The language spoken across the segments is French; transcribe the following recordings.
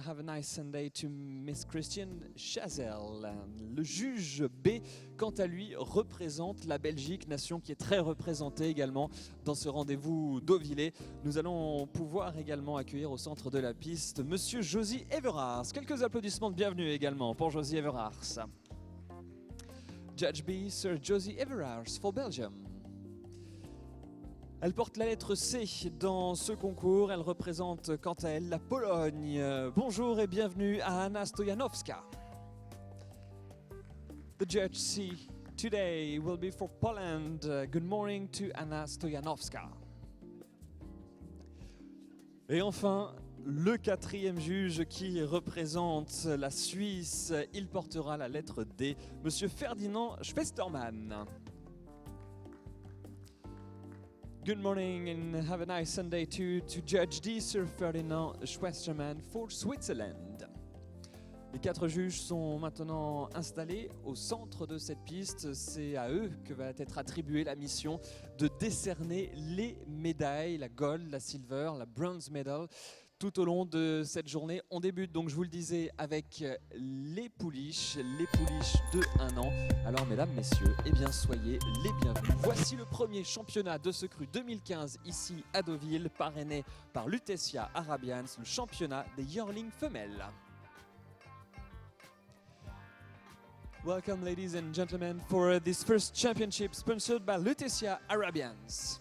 have a nice Sunday to Miss Christian Chazelle. Le juge B, quant à lui, représente la Belgique, nation qui est très représentée également dans ce rendez-vous Deauvillé. Nous allons pouvoir également accueillir au centre de la piste Monsieur Josie Everars. Quelques applaudissements de bienvenue également pour Josie Everars. Judge B, Sir Josie Everars for Belgium. Elle porte la lettre C dans ce concours. Elle représente quant à elle la Pologne. Bonjour et bienvenue à Anna Stojanowska. The Judge C today will be for Poland. Good morning to Anna Stojanowska. Et enfin, le quatrième juge qui représente la Suisse, il portera la lettre D, Monsieur Ferdinand Schwestermann. Good morning and have a nice Sunday to Judge D, Sir Ferdinand Schwestermann for Switzerland. Les quatre juges sont maintenant installés au centre de cette piste. C'est à eux que va être attribuée la mission de décerner les médailles, la gold, la silver, la bronze medal, tout au long de cette journée. On débute donc, je vous le disais, avec les pouliches de 1 an. Alors mesdames, messieurs, eh bien soyez les bienvenus. Voici le premier championnat de ce cru 2015 ici à Deauville, parrainé par Lutetia Arabians, le championnat des yearlings femelles. Welcome ladies and gentlemen for this first championship sponsored by Lutetia Arabians.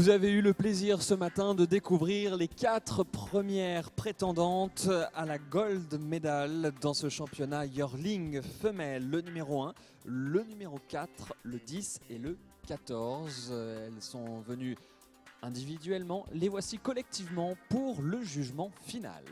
Vous avez eu le plaisir ce matin de découvrir les 4 premières prétendantes à la Gold Medal dans ce championnat Yearling femelle. Le numéro 1, le numéro 4, le 10 et le 14. Elles sont venues individuellement. Les voici collectivement pour le jugement final.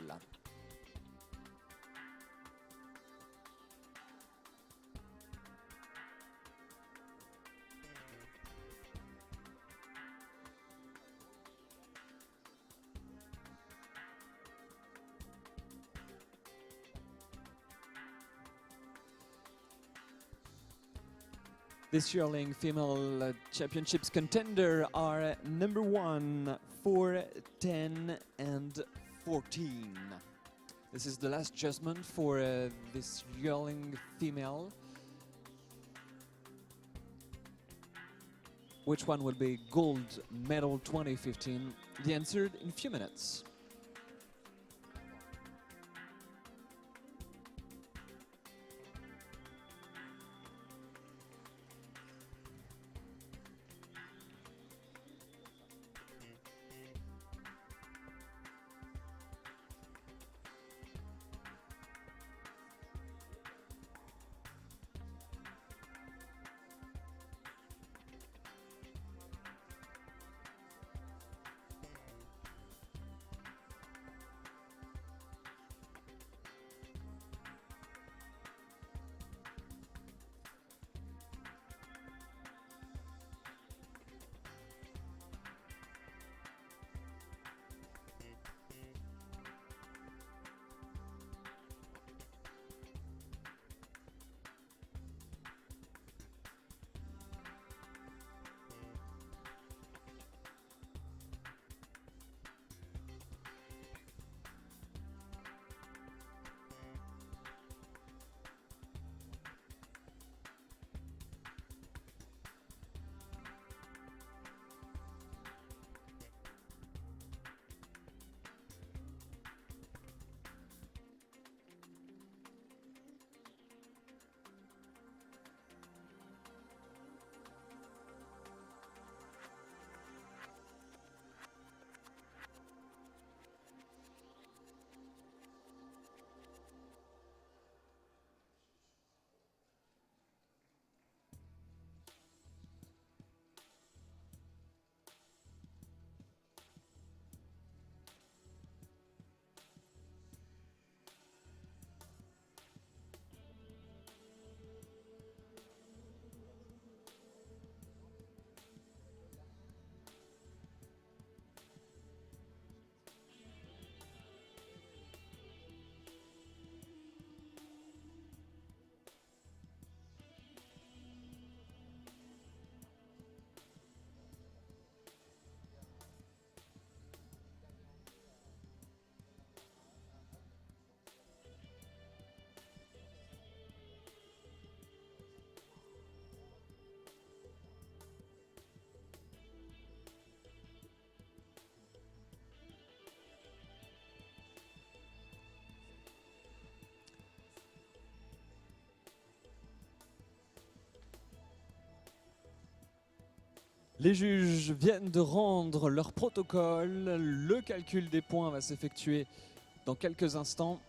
This yearling female championships contender are number 1, 4, 10 and 14. This is the last judgment for this yearling female. Which one will be gold medal 2015? The answer in a few minutes. Les juges viennent de rendre leur protocole. Le calcul des points va s'effectuer dans quelques instants.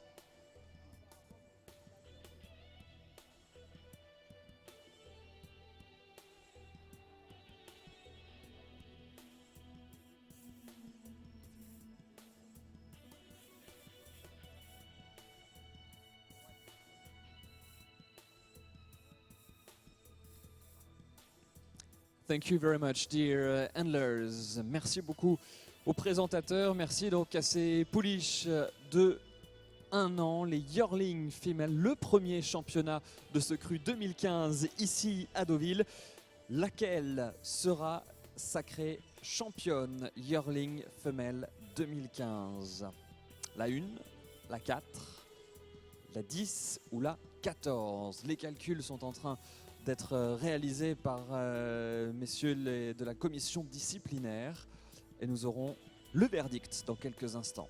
Thank you very much, dear handlers. Merci beaucoup aux présentateurs. Merci donc à ces pouliches de 1 an, les Yearling Female, le premier championnat de ce cru 2015 ici à Deauville. Laquelle sera sacrée championne Yearling Femelle 2015? La 1, la 4, la 10 ou la 14? Les calculs sont en train d'être réalisé par messieurs de la commission disciplinaire et nous aurons le verdict dans quelques instants.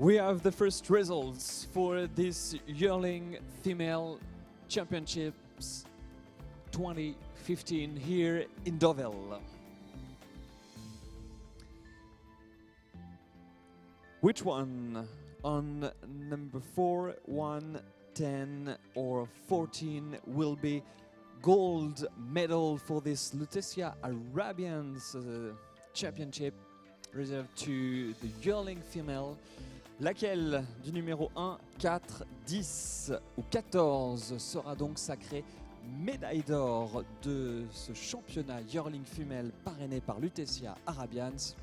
We have the first results for this yearling female championships 2015 here in Deauville. Which one on number 4, 1, 10 or 14 will be gold medal for this Lutetia Arabians championship reserved to the yearling female? Laquelle du numéro 1, 4, 10 ou 14 sera donc sacrée médaille d'or de ce championnat yearling female parrainé par Lutetia Arabians?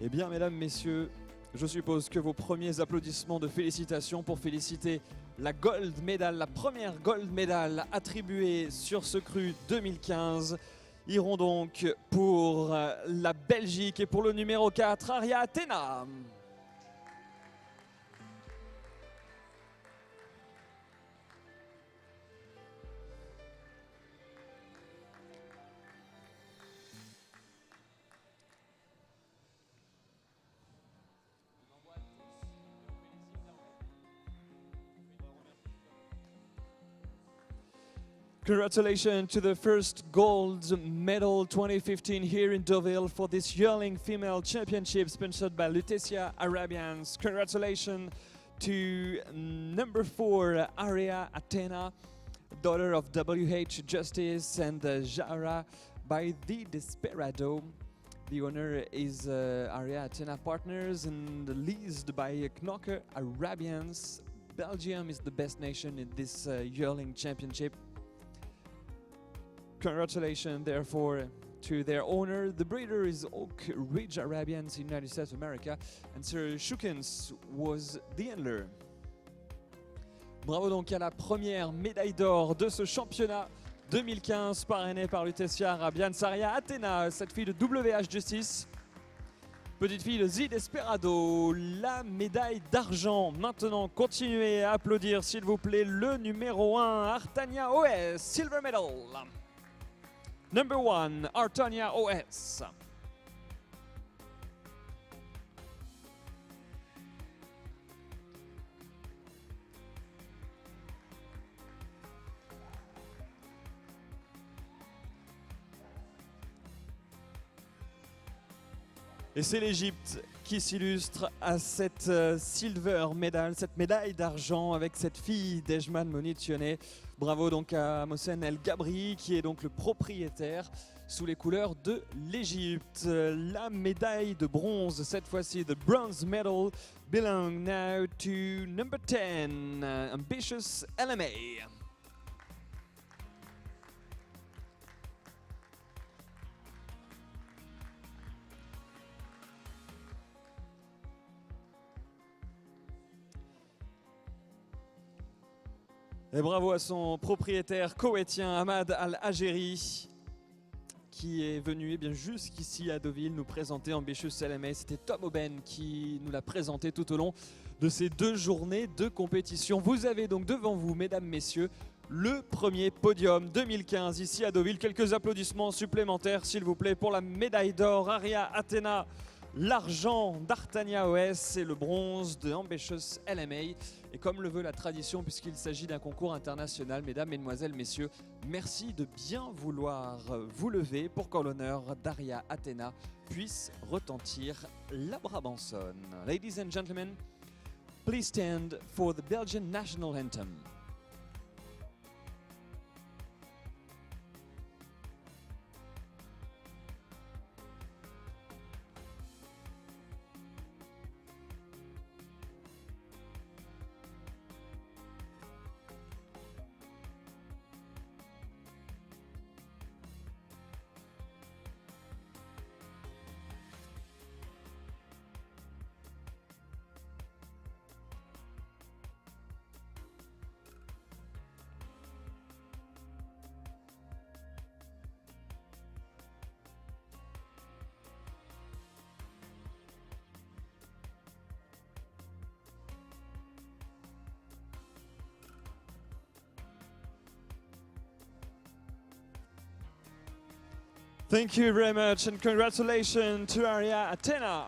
Eh bien, mesdames, messieurs, je suppose que vos premiers applaudissements de félicitations pour féliciter la gold medal, la première gold medal attribuée sur ce cru 2015, iront donc pour la Belgique et pour le numéro 4, Aria Athena. Congratulations to the first gold medal 2015 here in Deauville for this yearling female championship sponsored by Lutetia Arabians. Congratulations to number 4, Aria Athena, daughter of W.H. Justice and Jara by the Desperado. The owner is Aria Athena Partners and leased by Knocker Arabians. Belgium is the best nation in this yearling championship. Congratulations, therefore, to their owner. The breeder is Oak Ridge Arabians in United States of America, and Sir Shukens was the handler. Bravo donc à la première médaille d'or de ce championnat 2015 parrainé par Lutetia Arabians, Aria Athena, cette fille de WH Justice. Petite fille de Z Desperado, la médaille d'argent. Maintenant, continuez à applaudir, s'il vous plaît, le numéro 1, Artania OS, silver medal. Number 1, Artania OS. Et c'est l'Égypte qui s'illustre à cette silver medal, cette médaille d'argent avec cette fille d'Ejman Monitionné. Bravo donc à Mohsen El Gabri qui est donc le propriétaire sous les couleurs de l'Égypte. La médaille de bronze, cette fois-ci, the bronze medal, belong now to number 10, Ambitious LMA. Et bravo à son propriétaire koweïtien Ahmad Al-Ajeri qui est venu jusqu'ici à Deauville nous présenter Ambitious LMA. C'était Tom Oben qui nous l'a présenté tout au long de ces 2 journées de compétition. Vous avez donc devant vous, mesdames, messieurs, le premier podium 2015 ici à Deauville. Quelques applaudissements supplémentaires, s'il vous plaît, pour la médaille d'or Aria Athena, l'argent d'Artania OS et le bronze de Ambitious LMA. Et comme le veut la tradition, puisqu'il s'agit d'un concours international, mesdames, mesdemoiselles, messieurs, merci de bien vouloir vous lever pour que l'honneur d'Aria Athena puisse retentir la Brabançonne. Ladies and gentlemen, please stand for the Belgian national anthem. Thank you very much and congratulations to Aria Athena,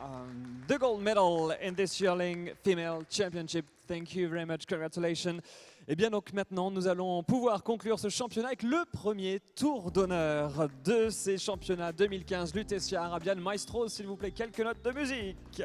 the gold medal in this yearling female championship. Thank you very much, congratulations. Et bien donc maintenant nous allons pouvoir conclure ce championnat avec le premier tour d'honneur de ces championnats 2015 Lutetia Arabian. Maestro, s'il vous plaît, quelques notes de musique.